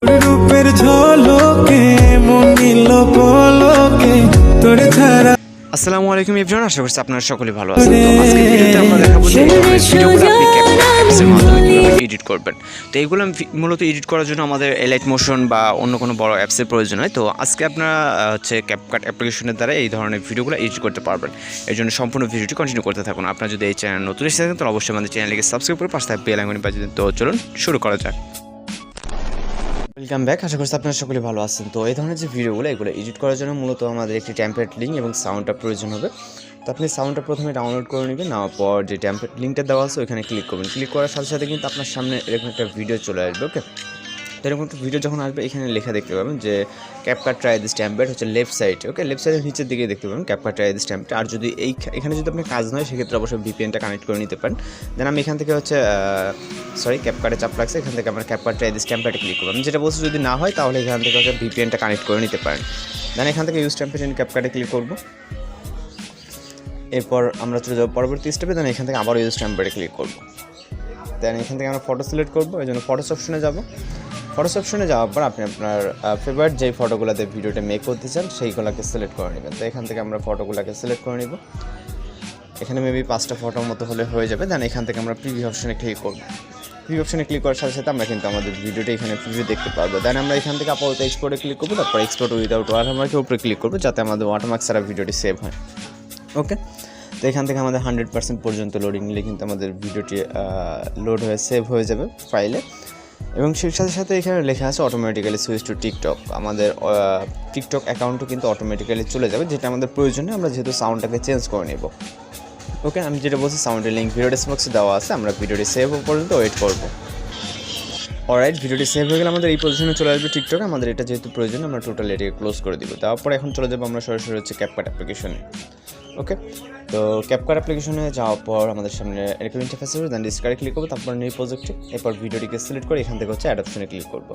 রূপের ঝলকে মনিল পলকে তোর ছাড়া। আসসালামু আলাইকুম এভরিওয়ান, আশা করছি আপনারা সকলে ভালো আছেন। তো আজকে ভিডিওতে আমরা দেখাবো যে এই ধরনের ভিডিওগুলো আপনি CapCut অ্যাপসের মাধ্যমে কিভাবে এডিট করবেন। তো এইগুলো মূলত এডিট করার জন্য আমাদের এলাইট মোশন বা অন্য কোনো বড় অ্যাপসের প্রয়োজন হয়। তো আজকে আপনারা হচ্ছে CapCut অ্যাপ্লিকেশনের দ্বারা এই ধরনের ভিডিওগুলো এডিট করতে পারবেন। এর জন্য সম্পূর্ণ ভিডিওটি কন্টিনিউ করতে থাকুন। আপনারা যদি এই চ্যানেল নতুন এসে থাকেন তাহলে অবশ্যই আমাদের চ্যানেলটিকে সাবস্ক্রাইব করে পাশে বেল আইকনে বাজিয়ে দিন। তো চলুন শুরু করা যাক। ওয়েলকাম ব্যাক, আশা করছি আপনারা সকলে ভালো আছেন। তো এই ধরনের যে ভিডিওগুলো এগুলো এডিট করার জন্য মূলত আমাদের একটি টেমপ্লেট লিঙ্ক এবং সাউন্ডটা প্রয়োজন হবে। তো আপনি সাউন্ডটা প্রথমে ডাউনলোড করে নেবেন, নেওয়ার পর যে টেমপ্লেট লিঙ্কটা দেওয়া আছে ওইখানে ক্লিক করবেন। ক্লিক করার সাথে সাথে কিন্তু আপনার সামনে এরকম একটা ভিডিও চলে আসবে। ওকে, তো এরকম একটা ভিডিও যখন আসবে এখানে লেখা দেখতে পাবেন যে CapCut ট্রাই দিস টেমপ্লেট হচ্ছে লেফট সাইডে। ওকে, লেফট সাইডের নিচের দিকে দেখতে পাবেন CapCut ট্রাই দিস টেমপ্লেট। আর যদি এখানে যদি আপনার কাজ নয় সেক্ষেত্রে অবশ্যই VPNটা কানেক্ট করে নিতে পারেন। দেন আমি এখান থেকে হচ্ছে CapCutে চাপ লাগছে, এখান থেকে আমরা CapCut ট্রাই দিস টেমপ্লেটে ক্লিক করবো। আমি যেটা বলছি যদি না হয় তাহলে এখান থেকে হচ্ছে VPNটা কানেক্ট করে নিতে পারেন। দেন এখান থেকে ইউজ টেমপ্লেট ইন CapCutে ক্লিক করবো। এরপর আমরা চলে যাবো পরবর্তী স্টেপে। দেন এখান থেকে আবার ইউজ টেমপ্লেটে ক্লিক করবো। দেন এখান থেকে আমরা ফটো সিলেক্ট করবো, এই জন্য ফটোস অপশনে যাবো। ফটোস অপশনে যাওয়ার পর আপনি আপনার ফেভারিট যেই ফটোগুলোতে ভিডিওটা মেক করতে চান সেইগুলোকে সিলেক্ট করে নেবেন। তো এখান থেকে আমরা ফটোগুলোকে সিলেক্ট করে নিব। এখানে মেবি 5টা ফটোর মতো হলে হয়ে যাবে। দেন এখান থেকে আমরা প্রিভিউ অপশনে ক্লিক করব। প্রিভিউ অপশনে ক্লিক করার সাথে সাথে আমরা কিন্তু আমাদের ভিডিওটা এখানে প্রিভিউ দেখতে পারবো। দেন আমরা এখান থেকে আপাতত এক্সপোর্টে ক্লিক করবো, তারপর এক্সপোর্ট উইদাউট ওয়াটারমার্কের উপরে ক্লিক করবো যাতে আমাদের ওয়াটারমার্ক ছাড়া ভিডিওটি সেভ হয়। ওকে, তো এখান থেকে আমাদের 100% পর্যন্ত লোডিং নিলে কিন্তু আমাদের ভিডিওটি লোড হয়ে সেভ হয়ে যাবে ফাইলে। এবং সেই সাথে সাথে এখানে লেখা আছে অটোমেটিক্যালি সুইচ টু টিকটক। আমাদের টিকটক অ্যাকাউন্টও কিন্তু অটোমেটিক্যালি চলে যাবে, যেটা আমাদের প্রয়োজনে আমরা যেহেতু সাউন্ডটাকে চেঞ্জ করে নেব। ওকে, আমি যেটা বলছি সাউন্ডের লিঙ্ক ভিডিও ডেসক্রিপশনে দেওয়া আছে। আমরা ভিডিওটি সেভ হওয়া পর্যন্ত ওয়েট করব। অলরাইট, ভিডিওটি সেভ হয়ে গেলে আমাদের এই পজিশনে চলে আসবে টিকটক। আমাদের এটা যেহেতু প্রয়োজন আমরা টোটাল এটাকে ক্লোজ করে দিব। তারপর এখন চলে যাবো আমরা সরাসরি হচ্ছে CapCut অ্যাপ্লিকেশনে। ওকে, তো CapCut অ্যাপ্লিকেশনে যাওয়ার পর আমাদের সামনে এরকম ইন্টারফেস হবে। দেন ডিসকার্ডে ক্লিক করবো, তারপর নিউ প্রজেক্টে। এরপর ভিডিওটিকে সিলেক্ট করে এখান থেকে হচ্ছে অ্যাড অপশনে ক্লিক করবো।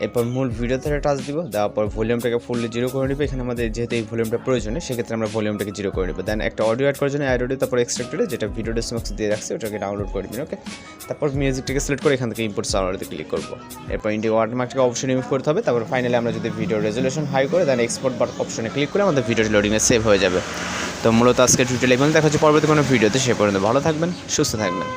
এরপর মূল ভিডিওতে টাচ দিব, দেওয়ার পর ভলিউমটাকে ফুললি 0 করে নেব। এখানে আমাদের যেহেতু এই ভলিউমটা প্রয়োজনে সেক্ষেত্রে আমরা ভলিউমটাকে 0 করে নেব। দেন একটা অডিও অ্যাড করার জন্য অ্যাড অডিও, তারপর এক্সট্রাক্টেডে যেটা ভিডিও ডেসক্রিপশনে দিয়ে রাখছে ওটাকে ডাউনলোড করে নেবেন। ওকে, তারপর মিউজিকটাকে সিলেক্ট করে এখান থেকে ইম্পোর্ট সাউন্ডে ক্লিক করবো। এরপর ইন্ডিয়া ওয়াটারমার্কটাকে অপশন রিমুভ করতে হবে। তারপর ফাইনালি আমরা যদি ভিডিও রেজুলেশন হাই করে দেন এক্সপোর্ট বার অপশনে ক্লিক করে আমাদের ভিডিওটি লোডিংয়ে সেভ হয়ে যাবে। তো মূলত আজকে টিউটোরিয়াল দেখা হচ্ছে পরবর্তী কোনো ভিডিওতে। সে পর্যন্ত ভালো থাকবেন, সুস্থ থাকবেন।